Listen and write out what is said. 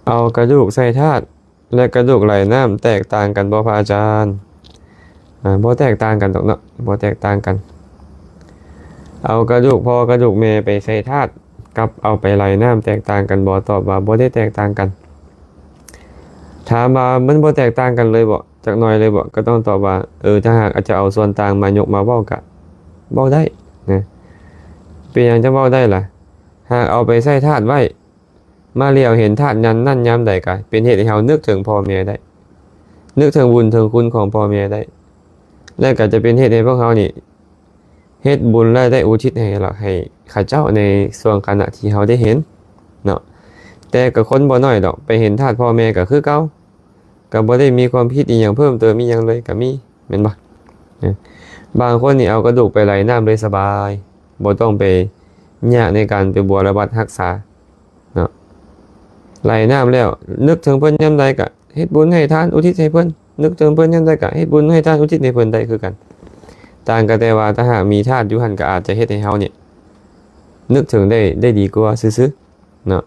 เอากระดูกใส่ธาตุและกระดูกไหลน้ำแตกต่างกันบ่พระอาจารย์บ่แตกต่างกันดอกเนาะบ่แตกต่างกันเอากระดูกพ่อกระดูกแม่ไปใส่ธาตุกับเอาไปไหลน้ำแตกต่างกันบ่ตอบว่าบ่ได้แตกต่างกันถามว่ามันบ่แตกต่างกันเลยบ่จักหน่อยเลยบ่ก็ต้องตอบว่าถ้าหากอาจจะเอาส่วนต่างมายกมาเว้าก็เว้าได้นะเป็นหยังจะเว้าได้ล่ะหากเอาไปใส่ธาตุไว้มาเลียวเห็นธาตุนั้นนั่นยามใดก็เป็นเหตุให้เฮานึกถึงพ่อแม่ได้นึกถึงบุญถึงคุณของพ่อแม่ได้และก็จะเป็นเหตุให้พวกเฮานี่เฮ็ดบุญและได้อุทิศให้ล่ะให้ข้าเจ้าในส่วนขณะที่เฮาได้เห็นเนาะแต่ก็คนบ่น้อยดอกไปเห็นธาตุพ่อแม่ก็คือเก่าก็บ่ได้มีความคิดอีหยังเพิ่มเติมอีหยังเลยก็มีแม่นบ่บางคนนี่เอากระดูกไปไหลน้ำเลยสบายบ่ต้องไปยากในการไปบัวระบัดรักษาเนาะไหลน้ำแล้วนึกถึงเพิ่นยามใดก็เฮ็ดบุญให้ทานอุทิศให้เพิ่นนึกถึงเพิ่นยามใดก็เฮ็ดบุญให้ทานอุทิศให้เพิ่นได้คือกันต่างกันแต่ว่าถ้าหากมีธาตุอยู่หั่นก็อาจจะเฮ็ดให้เฮาเนี่ยนึกถึงได้ดีกว่าซื่อๆเนาะ